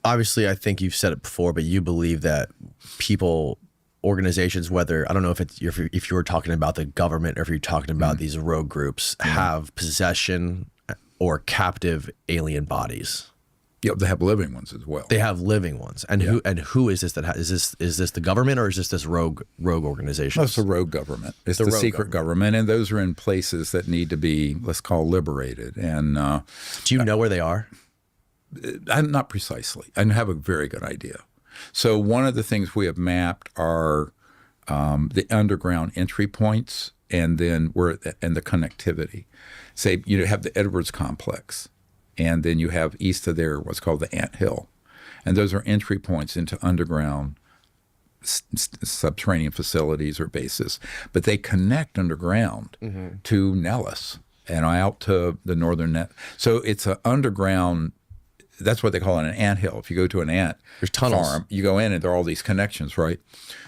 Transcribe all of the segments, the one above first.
Obviously, I think you've said it before, but you believe that people, organizations, whether I don't know if you were talking about the government or if you're talking about these rogue groups, have possession or captive alien bodies. Yeah, they have living ones as well. They have living ones, and who is this is this the government or is this rogue organization? That's the rogue government. It's the secret government, and those are in places that need to be, let's call, liberated. And do you know where they are? Not precisely. I have a very good idea. So one of the things we have mapped are the underground entry points, and then and the connectivity. Say you have the Edwards complex, and then you have east of there what's called the Ant Hill, and those are entry points into underground subterranean facilities or bases. But they connect underground to Nellis and out to the northern net. So it's an underground. That's what they call it, an ant hill. If you go to an ant farm, you go in and there are all these connections, right?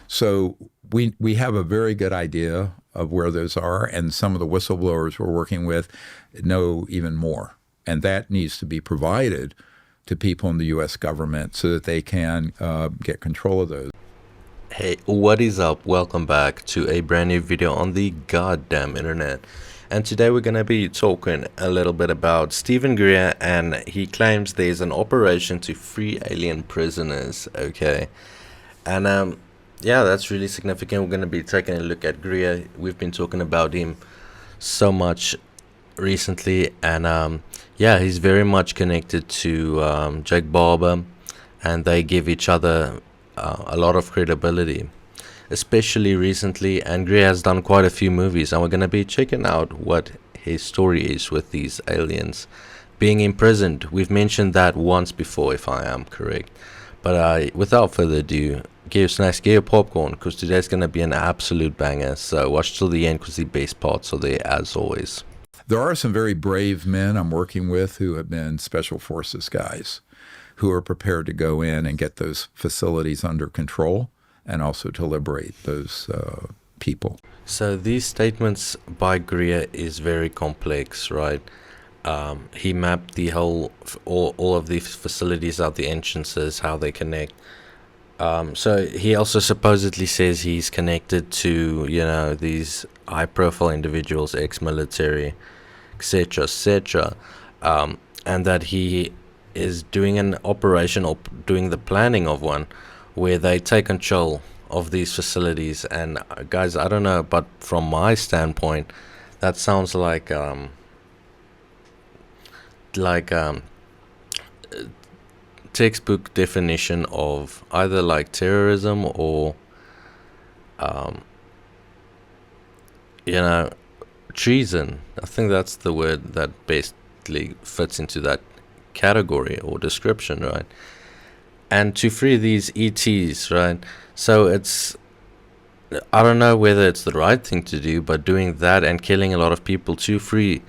So we have a very good idea of where those are, and some of the whistleblowers we're working with know even more. And that needs to be provided to people in the U.S. government so that they can get control of those. Hey, what is up? Welcome back to a brand new video on the goddamn internet. And today we're going to be talking a little bit about Steven Greer, and he claims there's an operation to free alien prisoners, okay? And yeah, that's really significant. We're going to be taking a look at Greer. We've been talking about him so much recently, and yeah, he's very much connected to Jake Barber, and they give each other a lot of credibility, especially recently. And Greer has done quite a few movies, and we're going to be checking out what his story is with these aliens being imprisoned. We've mentioned that once before, if I am correct. But without further ado, get your snacks, get your popcorn, because today's going to be an absolute banger. So watch till the end, because the best parts are there as always. There are some very brave men I'm working with who have been special forces guys who are prepared to go in and get those facilities under control and also to liberate those people. So these statements by Greer is very complex, right? He mapped the whole, all of these facilities out, the entrances, how they connect. So he also supposedly says he's connected to, you know, these high-profile individuals, ex-military, etc., etc., and that he is doing an operation or doing the planning of one where they take control of these facilities. And guys, I don't know, but from my standpoint, that sounds like textbook definition of either like terrorism or you know, treason. I think that's the word that basically fits into that category or description, right? And to free these ETs, right? So it's, I don't know whether it's the right thing to do, but doing that and killing a lot of people to free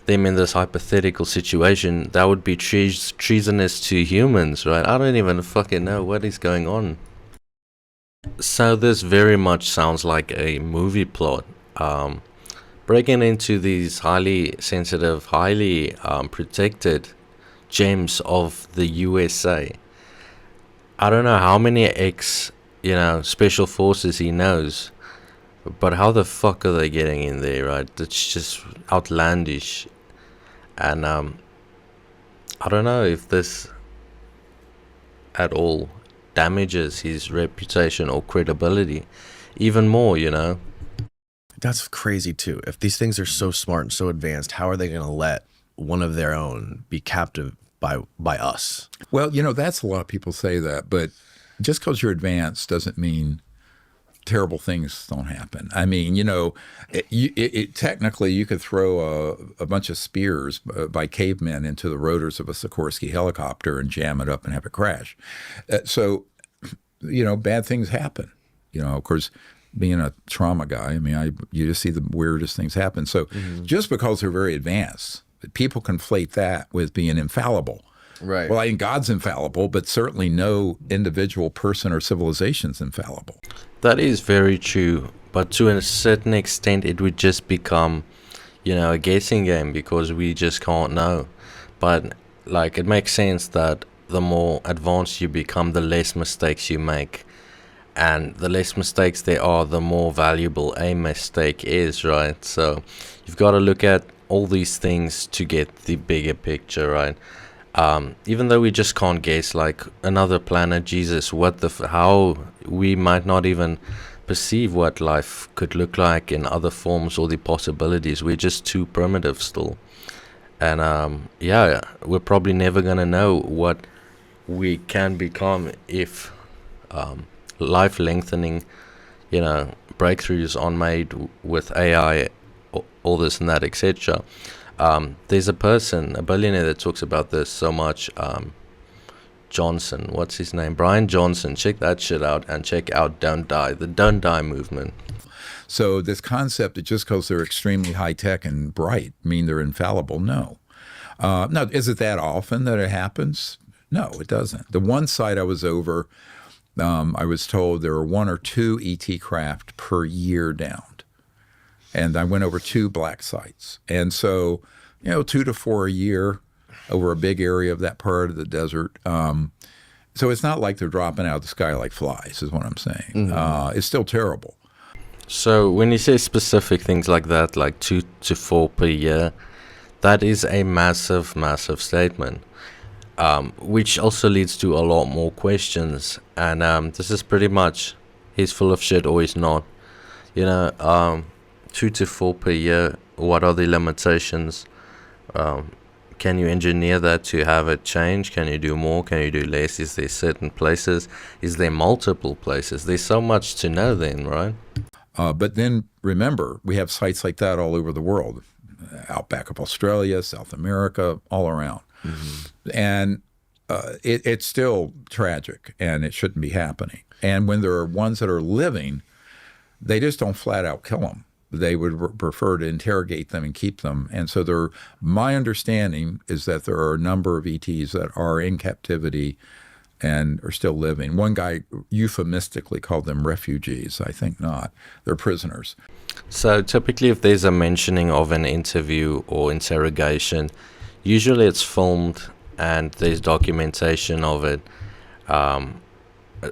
them in this hypothetical situation, that would be treasonous to humans, right? I don't even fucking know what is going on. So this very much sounds like a movie plot. Breaking into these highly sensitive, highly protected gems of the USA. I don't know how many special forces he knows, but how the fuck are they getting in there, right? It's just outlandish. And I don't know if this at all damages his reputation or credibility even more, you know. That's crazy too. If these things are so smart and so advanced, how are they going to let one of their own be captive by us? Well, you know, that's a lot of people say that, but just because you're advanced doesn't mean terrible things don't happen. I mean, you know, technically you could throw a bunch of spears by cavemen into the rotors of a Sikorsky helicopter and jam it up and have it crash. So, you know, bad things happen. You know, of course, being a trauma guy, I mean, you just see the weirdest things happen. So just because they're very advanced, people conflate that with being infallible. Right. Well, I think God's infallible, but certainly no individual person or civilization's infallible. That is very true, but to a certain extent it would just become, you know, a guessing game because we just can't know. But like, it makes sense that the more advanced you become, the less mistakes you make. And the less mistakes there are, the more valuable a mistake is, right? So you've got to look at all these things to get the bigger picture, right? Even though we just can't guess, like another planet, Jesus, how we might not even perceive what life could look like in other forms or the possibilities. We're just too primitive still. And yeah, we're probably never going to know what we can become if life lengthening, breakthroughs are made with AI, all this and that, etc. There's a billionaire that talks about this so much. Johnson, what's his name? Brian Johnson. Check that shit out and check out Don't Die, the Don't Die movement. So this concept that just because they're extremely high tech and bright mean they're infallible? No. Now, is it that often that it happens? No, it doesn't. The one site I was over, I was told there were 1 or 2 ET craft per year downed. And I went over 2 black sites. And so, 2 to 4 a year over a big area of that part of the desert. So it's not like they're dropping out of the sky like flies, is what I'm saying. Mm-hmm. It's still terrible. So when you say specific things like that, like 2 to 4 per year, that is a massive, massive statement, which also leads to a lot more questions. And this is pretty much, he's full of shit or he's not. 2 to 4 per year, what are the limitations? Can you engineer that to have it change? Can you do more? Can you do less? Is there certain places? Is there multiple places? There's so much to know then, right? But then remember, we have sites like that all over the world, out back of Australia, South America, all around. Mm-hmm. And it's still tragic, and it shouldn't be happening. And when there are ones that are living, they just don't flat out kill them. They would prefer to interrogate them and keep them. And so my understanding is that there are a number of ETs that are in captivity and are still living. One guy euphemistically called them refugees. I think not. They're prisoners. So typically if there's a mentioning of an interview or interrogation, usually it's filmed and there's documentation of it.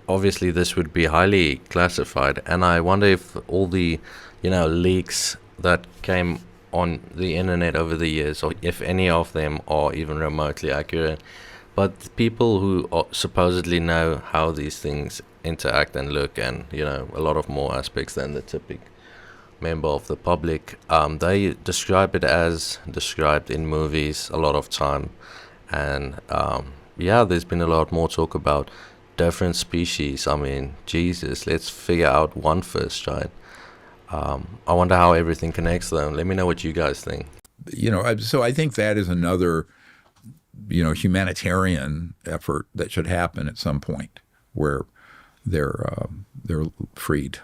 Obviously this would be highly classified. And I wonder if all the leaks that came on the internet over the years, or if any of them are even remotely accurate. But people who supposedly know how these things interact and look, and a lot of more aspects than the typical member of the public, they describe it as described in movies a lot of time. And there's been a lot more talk about different species. I mean, Jesus, let's figure out one first, right? I wonder how everything connects though. Let me know what you guys think. So I think that is another, humanitarian effort that should happen at some point where they're freed.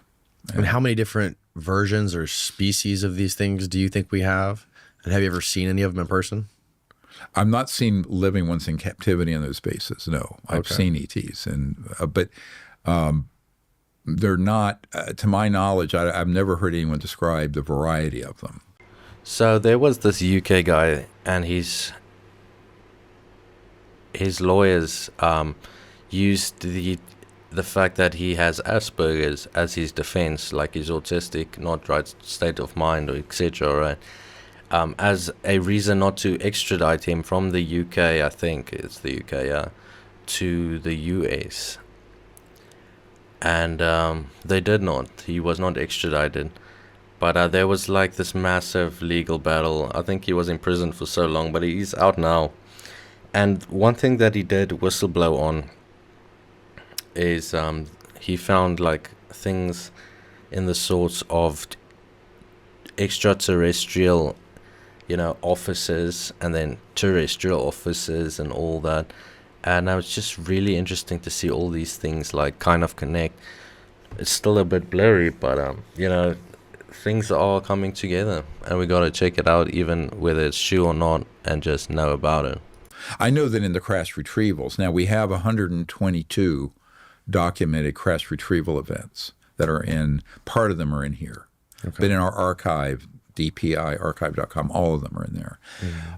And how many different versions or species of these things do you think we have? And have you ever seen any of them in person? I've not seen living ones in captivity in those bases. No, I've seen ETs, but they're not, to my knowledge, I've never heard anyone describe the variety of them. So there was this UK guy, and his lawyers used the fact that he has Asperger's as his defense, like he's autistic, not right state of mind, or etc. Right, as a reason not to extradite him from the UK. I think it's the UK, to the US. And they did not. He was not extradited. But there was like this massive legal battle. I think he was in prison for so long, but he's out now. And one thing that he did whistleblow on is he found like things in the sorts of extraterrestrial, offices, and then terrestrial offices and all that. And it was just really interesting to see all these things like kind of connect. It's still a bit blurry, but things are coming together, and we got to check it out, even whether it's true or not, and just know about it. I know that in the crash retrievals, now we have 122 documented crash retrieval events that are part of them are in here. Okay. But in our archive, DPIarchive.com, all of them are in there.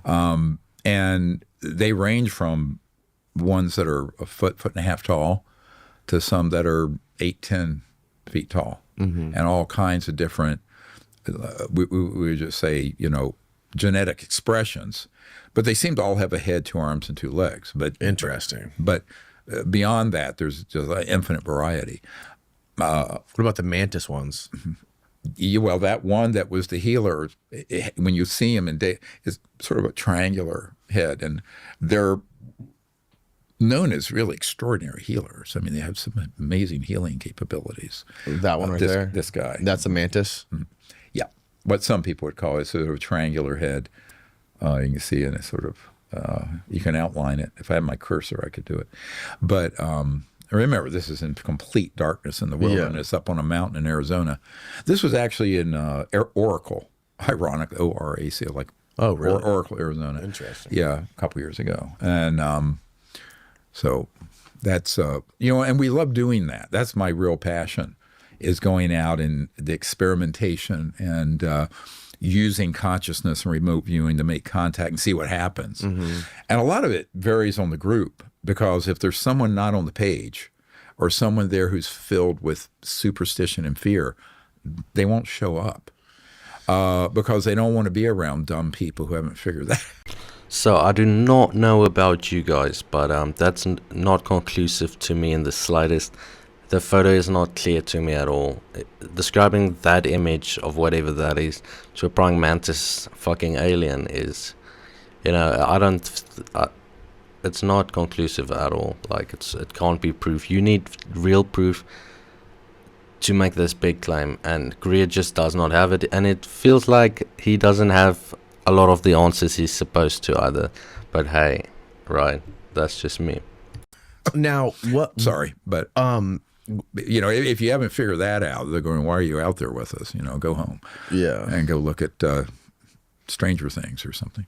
Mm-hmm. And they range from ones that are a foot and a half tall, to some that are 8, 10 feet tall, and all kinds of different. We would just say, genetic expressions, but they seem to all have a head, 2 arms, and 2 legs. But Interesting. But beyond that, there's just an infinite variety. What about the mantis ones? Well, that one that was the healer, when you see him is sort of a triangular head, and they're known as really extraordinary healers. I mean, they have some amazing healing capabilities. That one right this, there? This guy. That's a mantis? Yeah. What some people would call it sort of a triangular head. You can see it, sort of, you can outline it. If I had my cursor, I could do it. But remember, this is in complete darkness in the wilderness up on a mountain in Arizona. This was actually in Oracle, ironic, ORAC, like Oh, really? Oracle, Arizona. Interesting. Yeah, a couple years ago. And so that's, and we love doing that. That's my real passion, is going out and the experimentation and using consciousness and remote viewing to make contact and see what happens. And a lot of it varies on the group, because if there's someone not on the page or someone there who's filled with superstition and fear, they won't show up because they don't want to be around dumb people who haven't figured that out. So I do not know about you guys, but that's not conclusive to me in the slightest. The photo is not clear to me at all. Describing that image of whatever that is to a praying mantis fucking alien is, it's not conclusive at all. Like, it can't be proof. You need real proof to make this big claim, and Greer just does not have it, and it feels like he doesn't have a lot of the answers he's supposed to either. But hey, right, that's just me. Now, what? Sorry, but if you haven't figured that out, they're going, "Why are you out there with us? Go home, Yeah, and go look at Stranger Things or something."